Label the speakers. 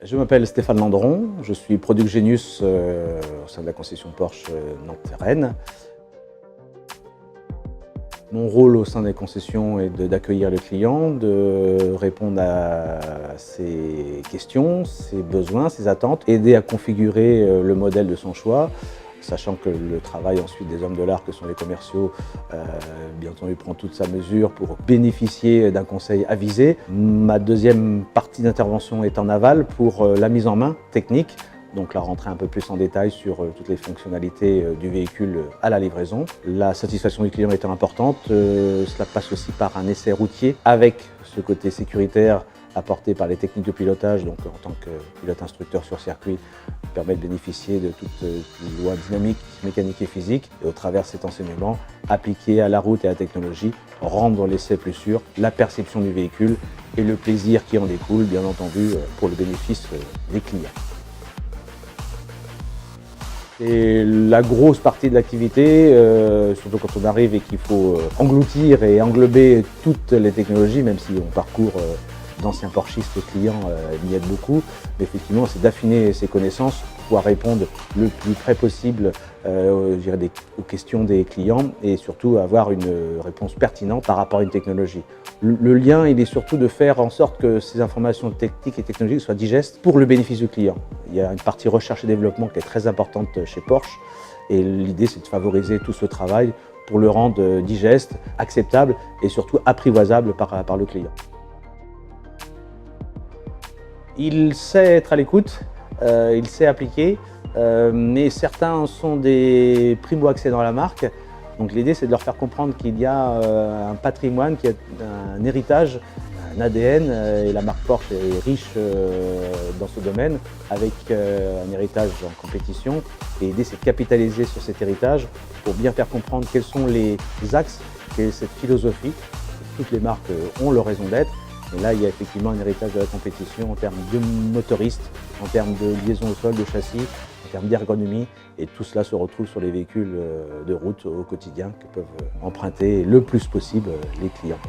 Speaker 1: Je m'appelle Stéphane Landron, je suis Product Genius au sein de la concession Porsche Nantes-Rennes. Mon rôle au sein des concessions est d'accueillir le client, de répondre à ses questions, ses besoins, ses attentes, aider à configurer le modèle de son choix, sachant que le travail ensuite des hommes de l'art que sont les commerciaux, bien entendu, prend toute sa mesure pour bénéficier d'un conseil avisé. Ma deuxième partie d'intervention est en aval pour la mise en main technique, donc la rentrer un peu plus en détail sur toutes les fonctionnalités du véhicule à la livraison. La satisfaction du client étant importante, cela passe aussi par un essai routier avec ce côté sécuritaire apporté par les techniques de pilotage, donc en tant que pilote instructeur sur circuit, permet de bénéficier de toutes les lois dynamiques, mécaniques et physiques, et au travers de cet enseignement, appliqué à la route et à la technologie, rendre l'essai plus sûr, la perception du véhicule et le plaisir qui en découle, bien entendu, pour le bénéfice des clients. Et la grosse partie de l'activité, surtout quand on arrive et qu'il faut engloutir et englober toutes les technologies, même si on parcourt d'anciens porschistes clients, il y aide beaucoup, mais effectivement c'est d'affiner ses connaissances pour pouvoir répondre le plus près possible aux questions des clients et surtout avoir une réponse pertinente par rapport à une technologie. Le lien, il est surtout de faire en sorte que ces informations techniques et technologiques soient digestes pour le bénéfice du client. Il y a une partie recherche et développement qui est très importante chez Porsche et l'idée c'est de favoriser tout ce travail pour le rendre digeste, acceptable et surtout apprivoisable par le client. Il sait être à l'écoute, il sait appliquer, mais certains sont des primo-accédants à la marque. Donc l'idée c'est de leur faire comprendre qu'il y a un patrimoine, qu'il y a un héritage, un ADN, et la marque Porsche est riche dans ce domaine, avec un héritage en compétition. Et l'idée c'est de capitaliser sur cet héritage pour bien faire comprendre quels sont les axes, quelle est cette philosophie. Toutes les marques ont leur raison d'être. Et là, il y a effectivement un héritage de la compétition en termes de motoristes, en termes de liaison au sol, de châssis, en termes d'ergonomie. Et tout cela se retrouve sur les véhicules de route au quotidien que peuvent emprunter le plus possible les clients.